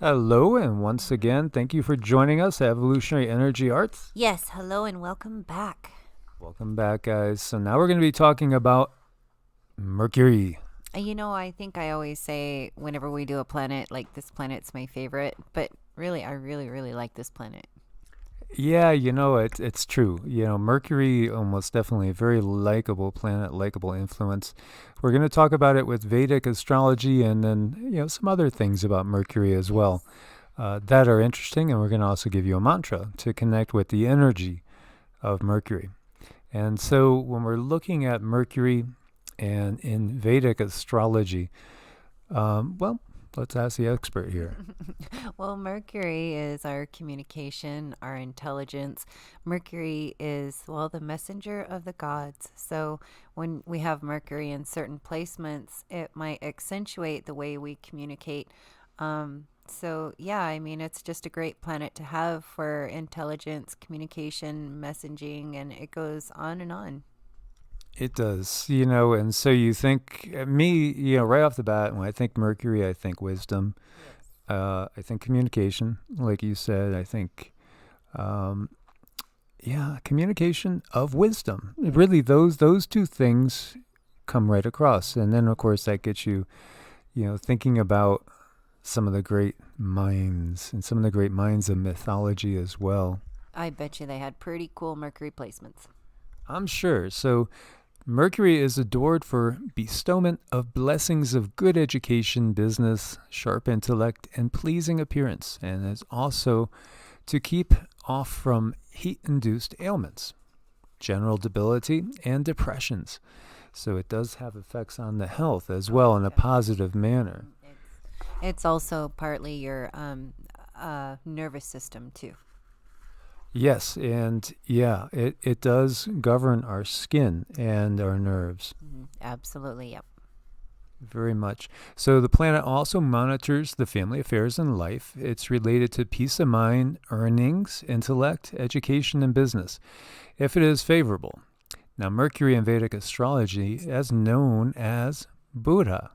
Hello, and once again, thank you for joining us at Evolutionary Energy Arts. Yes, hello and welcome back. Welcome back, guys. So now we're going to be talking about Mercury. I think I always say whenever we do a planet, like this planet's my favorite, but really, I really like this planet. Yeah, it's true. Mercury almost definitely a very likable planet, likable influence. We're going to talk about it with Vedic astrology and then, some other things about Mercury as well Yes. that are interesting. And we're going to also give you a mantra to connect with the energy of Mercury. And so when we're looking at Mercury and in Vedic astrology, well, let's ask the expert here. Well, Mercury is our communication, our intelligence. Mercury is, well, the messenger of the gods. So when we have Mercury in certain placements, it might accentuate the way we communicate. So, yeah, I mean, it's just a great planet to have for intelligence, communication, messaging, and it goes on and on. It does, and so you think, me, right off the bat, when I think Mercury, I think wisdom. Yes. I think communication, like you said. I think, um, yeah, communication of wisdom. Really, those two things come right across. And then, of course, that gets you, thinking about some of the great minds and some of the great minds of mythology as well. I bet you they had pretty cool Mercury placements. I'm sure. So, Mercury is adored for bestowment of blessings of good education, business, sharp intellect, and pleasing appearance, and is also to keep off from heat induced ailments, general debility, and depressions. So it does have effects on the health as well Oh, in a definitely. positive manner. It's also partly your nervous system too. Yes, and yeah, it does govern our skin and our nerves. Absolutely, yep. Very much. So the planet also monitors the family affairs and life. It's related to peace of mind, earnings, intellect, education, and business, if it is favorable. Now, Mercury in Vedic astrology is known as Buddha.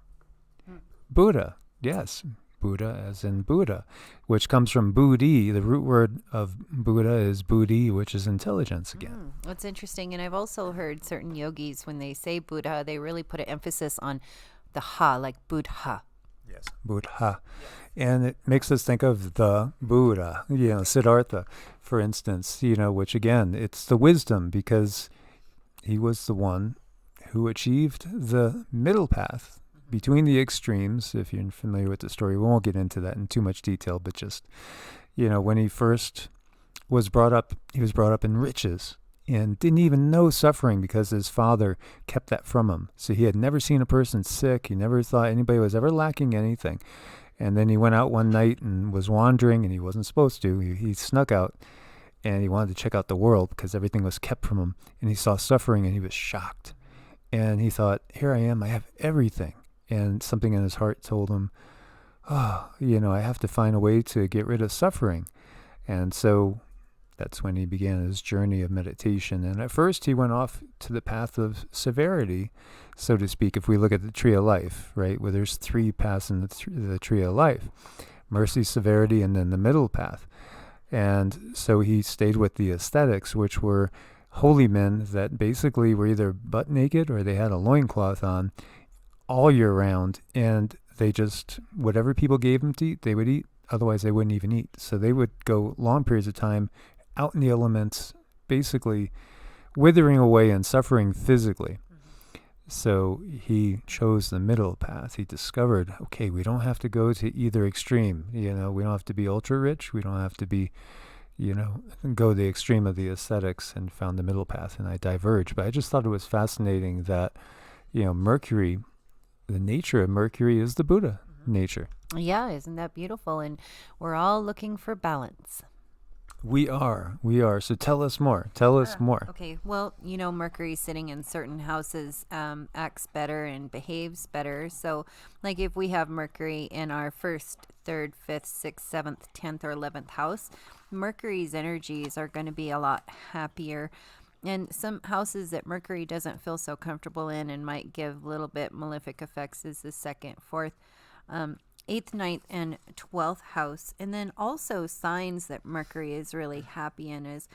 Mm. Buddha, yes, Buddha as in Buddha, which comes from Buddhi. The root word of Buddha is Buddhi, which is intelligence again. That's interesting. And I've also heard certain yogis, when they say Buddha, they really put an emphasis on the ha, like Buddha. Yes, Buddha. Yes. And it makes us think of the Buddha, Siddhartha, for instance, which again, it's the wisdom because he was the one who achieved the middle path between the extremes. If you're familiar with the story, we won't get into that in too much detail, but just, when he first was brought up, he was brought up in riches and didn't even know suffering because his father kept that from him. So he had never seen a person sick. He never thought anybody was ever lacking anything. And then he went out one night and was wandering, and he wasn't supposed to. He snuck out, and he wanted to check out the world because everything was kept from him. And he saw suffering, and he was shocked. And he thought, here I am, I have everything. And something in his heart told him, oh, I have to find a way to get rid of suffering. And so that's when he began his journey of meditation. And at first, he went off to the path of severity, so to speak, if we look at the tree of life, right? Where there's three paths in the tree of life: mercy, severity, and then the middle path. And so he stayed with the ascetics, which were holy men that basically were either butt naked or they had a loincloth on all year round. And they just, whatever people gave them to eat, they would eat. Otherwise, they wouldn't even eat. So they would go long periods of time out in the elements, basically withering away and suffering physically. So he chose the middle path. He discovered, okay, we don't have to go to either extreme. We don't have to be ultra rich. We don't have to be, go the extreme of the ascetics, and found the middle path. And I diverged. But I just thought it was fascinating that, Mercury, the nature of Mercury is the Buddha nature. Yeah, isn't that beautiful? And we're all looking for balance. We are. So tell us more. Tell us more. Okay, well, Mercury sitting in certain houses acts better and behaves better. So, like if we have Mercury in our first, third, fifth, sixth, seventh, 10th, or 11th house, Mercury's energies are going to be a lot happier. And some houses that Mercury doesn't feel so comfortable in and might give a little bit malefic effects is the second, fourth, 8th, ninth, and 12th house. And then also signs that Mercury is really happy in is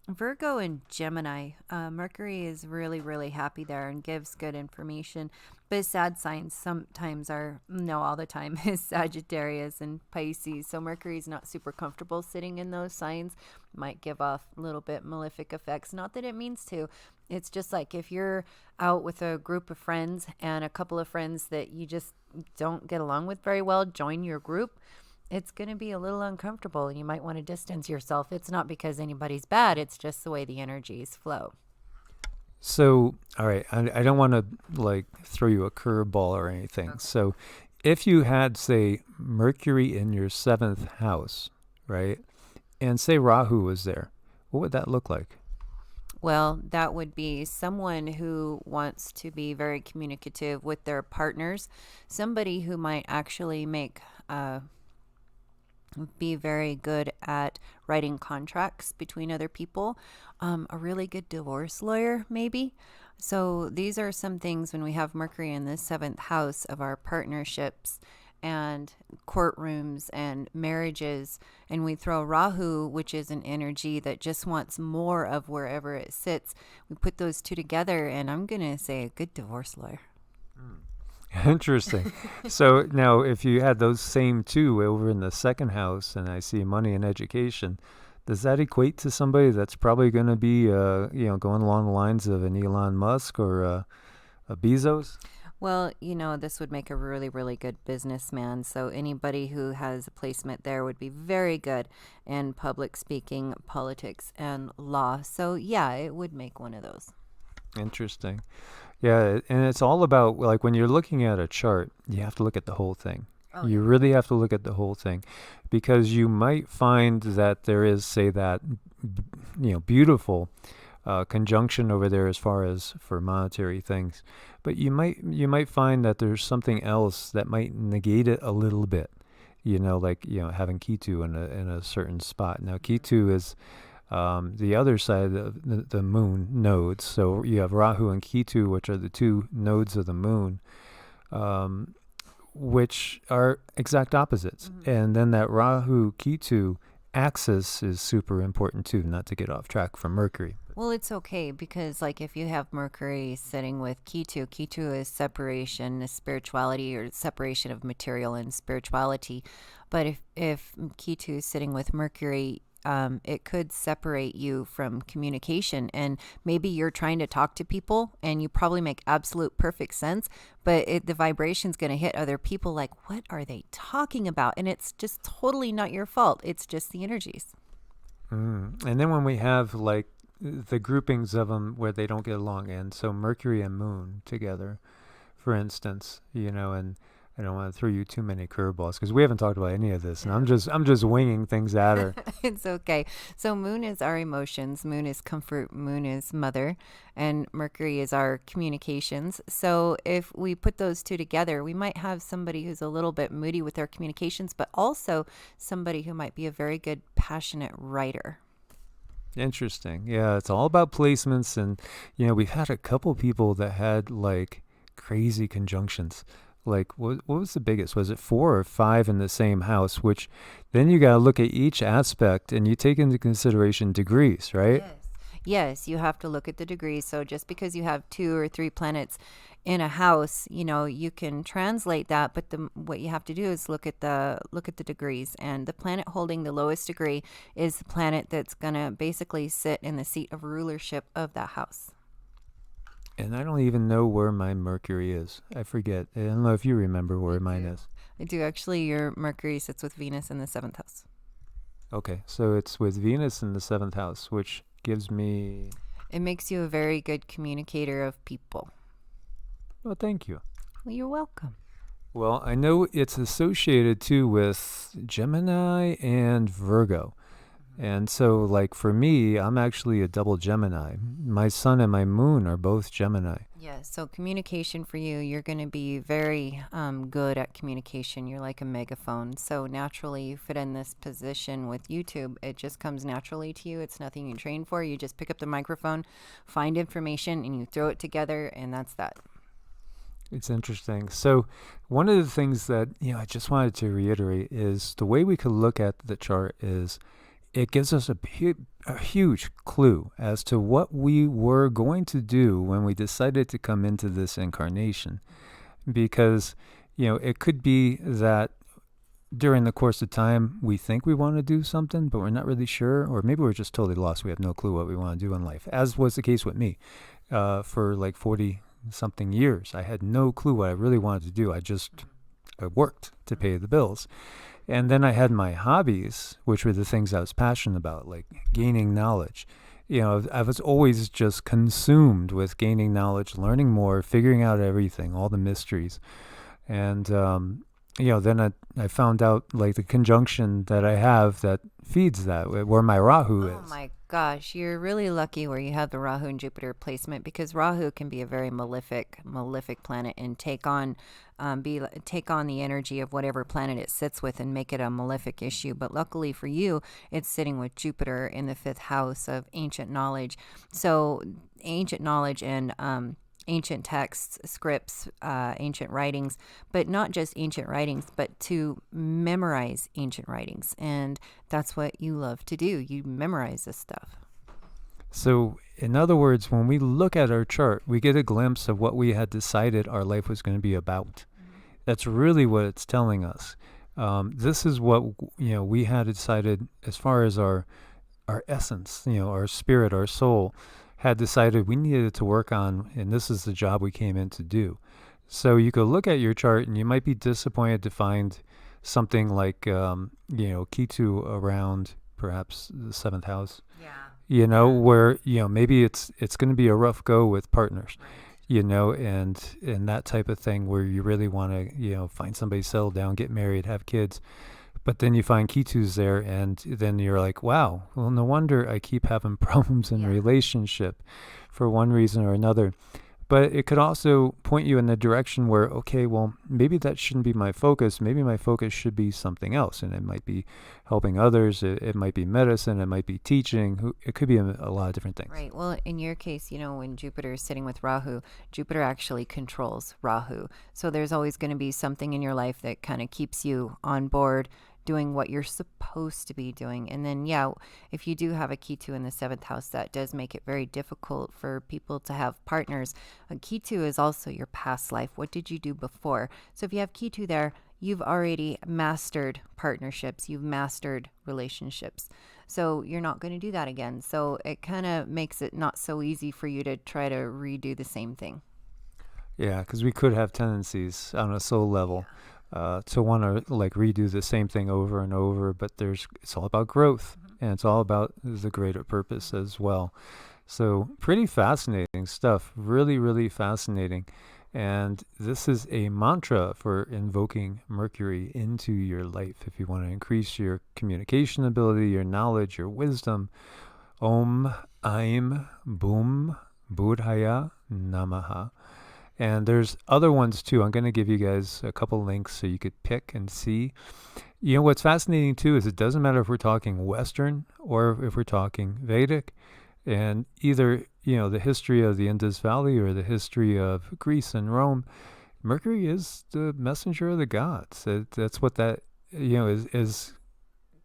Virgo and Gemini. Mercury is really, really happy there and gives good information. But sad signs sometimes are, no, all the time, is Sagittarius and Pisces. So Mercury's not super comfortable sitting in those signs. Might give off a little bit malefic effects. Not that it means to. It's just like if you're out with a group of friends and a couple of friends that you just don't get along with very well, join your group. It's going to be a little uncomfortable and you might want to distance yourself. It's not because anybody's bad. It's just the way the energies flow. So, all right, I don't want to like throw you a curveball or anything. Okay. So, if you had, say, Mercury in your 7th house, right, and say Rahu was there, what would that look like? Well, that would be someone who wants to be very communicative with their partners, somebody who might actually be very good at writing contracts between other people, a really good divorce lawyer, maybe. So these are some things when we have Mercury in the 7th house of our partnerships and courtrooms and marriages, and we throw Rahu, which is an energy that just wants more of wherever it sits. We put those two together, and I'm going to say a good divorce lawyer. Interesting. So now, if you had those same two over in the 2nd house, and I see money and education, does that equate to somebody that's probably going to be, going along the lines of an Elon Musk or a Bezos? Well, this would make a really, really good businessman. So anybody who has a placement there would be very good in public speaking, politics, and law. So yeah, it would make one of those. Interesting. Yeah, and it's all about, like, when you're looking at a chart, you have to look at the whole thing. Oh, You yeah. really have to look at the whole thing, because you might find that there is, say, that beautiful conjunction over there as far as for monetary things, but you might find that there's something else that might negate it a little bit. Having Ketu in a certain spot. Now, Ketu is the other side of the moon nodes. So you have Rahu and Ketu, which are the two nodes of the moon, which are exact opposites. Mm-hmm. And then that Rahu Ketu axis is super important too, not to get off track from Mercury. Well, it's okay because, like, if you have Mercury sitting with Ketu, Ketu is separation, is spirituality, or separation of material and spirituality. But if Ketu is sitting with Mercury, it could separate you from communication. And maybe you're trying to talk to people and you probably make absolute perfect sense, but the vibration's going to hit other people like, what are they talking about? And it's just totally not your fault. It's just the energies. And then when we have, like, the groupings of them where they don't get along, and so Mercury and Moon together, for instance, and I don't want to throw you too many curveballs because we haven't talked about any of this, and I'm just winging things at her. It's okay. So Moon is our emotions, Moon is comfort, Moon is mother, and Mercury is our communications. So if we put those two together, we might have somebody who's a little bit moody with their communications, but also somebody who might be a very good, passionate writer. Interesting. Yeah, it's all about placements, and we've had a couple people that had like crazy conjunctions. Like, what was the biggest? Was it 4 or 5 in the same house? Which then you got to look at each aspect, and you take into consideration degrees, right? Yes, you have to look at the degrees. So just because you have 2 or 3 planets in a house, you can translate that, but what you have to do is look at the degrees, and the planet holding the lowest degree is the planet that's going to basically sit in the seat of rulership of that house. And I don't even know where my Mercury is. I forget. I don't know if you remember where mine is. I do. Actually, your Mercury sits with Venus in the 7th house. Okay, so it's with Venus in the 7th house, which gives me... It makes you a very good communicator of people. Well, thank you. Well, you're welcome. Well, I know it's associated too with Gemini and Virgo. And so, like, for me, I'm actually a double Gemini. My sun and my moon are both Gemini. Yeah, so communication for you, you're going to be very good at communication. You're like a megaphone. So naturally, you fit in this position with YouTube. It just comes naturally to you. It's nothing you train for. You just pick up the microphone, find information, and you throw it together, and that's that. It's interesting. So one of the things that, I just wanted to reiterate is the way we could look at the chart is it gives us a huge clue as to what we were going to do when we decided to come into this incarnation. Because, it could be that during the course of time, we think we want to do something, but we're not really sure, or maybe we're just totally lost. We have no clue what we want to do in life, as was the case with me. For like 40 something years, I had no clue what I really wanted to do. I worked to pay the bills. And then I had my hobbies, which were the things I was passionate about, like gaining knowledge. I was always just consumed with gaining knowledge, learning more, figuring out everything, all the mysteries. And, then I found out like the conjunction that I have that feeds that, where my Rahu is. Oh my gosh, you're really lucky where you have the Rahu and Jupiter placement, because Rahu can be a very malefic planet and take on the energy of whatever planet it sits with and make it a malefic issue. But luckily for you, it's sitting with Jupiter in the 5th house of ancient knowledge. So ancient knowledge and ancient texts, scripts, ancient writings, but not just ancient writings, but to memorize ancient writings. And that's what you love to do. You memorize this stuff. So, in other words, when we look at our chart, we get a glimpse of what we had decided our life was going to be about. That's really what it's telling us. This is what, we had decided as far as our essence, our spirit, our soul, had decided we needed to work on, and this is the job we came in to do. So you could look at your chart and you might be disappointed to find something like, Ketu around perhaps the 7th house. Yeah. Where, maybe it's going to be a rough go with partners, and that type of thing where you really want to, find somebody, settle down, get married, have kids. But then you find Ketu's there, and then you're like, wow, well, no wonder I keep having problems in relationship for one reason or another. But it could also point you in the direction where, okay, well, maybe that shouldn't be my focus. Maybe my focus should be something else. And it might be helping others. It might be medicine. It might be teaching. It could be a lot of different things. Right. Well, in your case, when Jupiter is sitting with Rahu, Jupiter actually controls Rahu. So there's always going to be something in your life that kind of keeps you on board, doing what you're supposed to be doing. And then, if you do have a Ketu in the 7th house, that does make it very difficult for people to have partners. A Ketu is also your past life. What did you do before? So if you have Ketu there, you've already mastered partnerships. You've mastered relationships. So you're not going to do that again. So it kind of makes it not so easy for you to try to redo the same thing. Yeah, because we could have tendencies on a soul level to want to like redo the same thing over and over, but it's all about growth, and it's all about the greater purpose as well. So pretty fascinating stuff, really, really fascinating. And this is a mantra for invoking Mercury into your life. If you want to increase your communication ability, your knowledge, your wisdom, Om Aim Boom Budhaya Namaha. And there's other ones too. I'm going to give you guys a couple links so you could pick and see. What's fascinating too is it doesn't matter if we're talking Western or if we're talking Vedic, and either, the history of the Indus Valley or the history of Greece and Rome, Mercury is the messenger of the gods. That's what that, is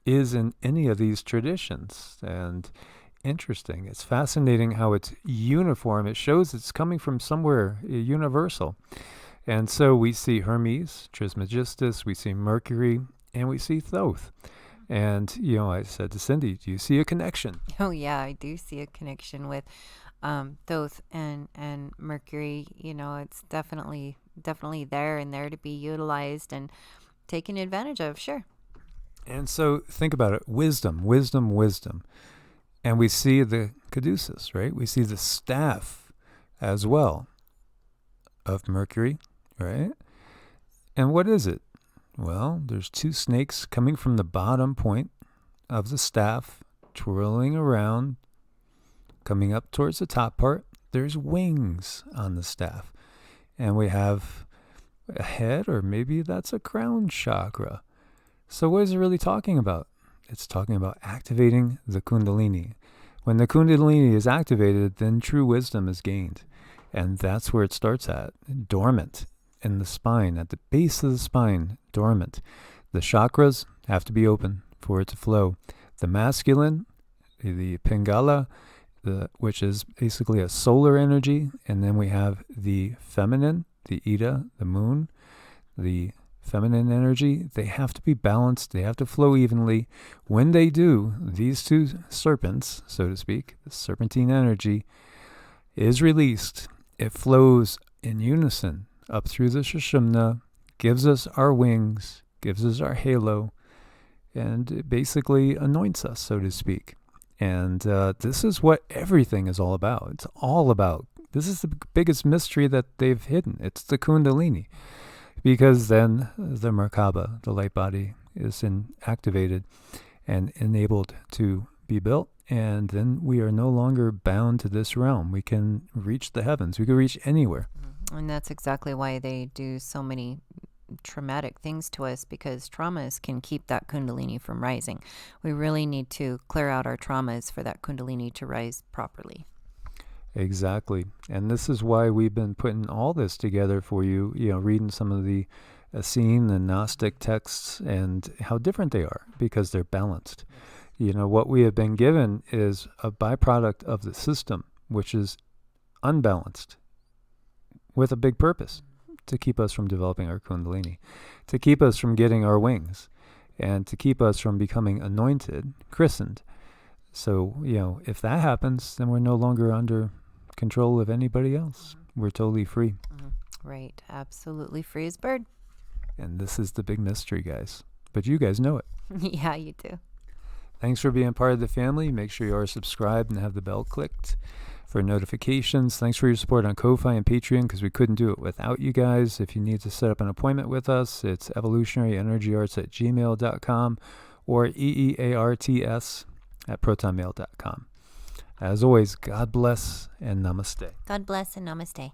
in any of these traditions. And interesting. It's fascinating how it's uniform. It shows it's coming from somewhere universal. And so we see Hermes, Trismegistus, we see Mercury, and we see Thoth. And, I said to Cindy, do you see a connection? Oh, yeah, I do see a connection with Thoth and Mercury. It's definitely there and there to be utilized and taken advantage of, sure. And so think about it. Wisdom. And we see the caduceus, right? We see the staff as well of Mercury, right? And what is it? Well, there's two snakes coming from the bottom point of the staff, twirling around, coming up towards the top part. There's wings on the staff. And we have a head, or maybe that's a crown chakra. So what is it really talking about? It's talking about activating the Kundalini. When the Kundalini is activated, then true wisdom is gained. And that's where it starts at, dormant. in the spine, at the base of the spine, dormant. The chakras have to be open for it to flow. The masculine, the Pingala, which is basically a solar energy, and then we have the feminine, the Ida, the moon, the feminine energy. They have to be balanced. They have to flow evenly. When they do, these two serpents, so to speak, the serpentine energy is released. It flows in unison up through the Sushumna, gives us our wings, gives us our halo, and it basically anoints us, so to speak. And this is what everything is all about. It's all about. This is the biggest mystery that they've hidden. It's the Kundalini. Because then the Merkaba, the light body, is activated and enabled to be built. And then we are no longer bound to this realm. We can reach the heavens. We can reach anywhere. And that's exactly why they do so many traumatic things to us, because traumas can keep that Kundalini from rising. We really need to clear out our traumas for that Kundalini to rise properly. Exactly. And this is why we've been putting all this together for you, reading some of the Essene and Gnostic texts and how different they are, because they're balanced. What we have been given is a byproduct of the system, which is unbalanced, with a big purpose, to keep us from developing our Kundalini, to keep us from getting our wings, and to keep us from becoming anointed, christened. So, if that happens, then we're no longer under control of anybody else. We're totally free. Right. Absolutely free as bird. And this is the big mystery, guys. But you guys know it. Yeah, you do. Thanks for being part of the family. Make sure you are subscribed and have the bell clicked for notifications. Thanks for your support on Ko-Fi and Patreon, because we couldn't do it without you guys. If you need to set up an appointment with us, it's evolutionaryenergyarts@gmail.com or EEARTS@protonmail.com. As always, God bless and namaste. God bless and namaste.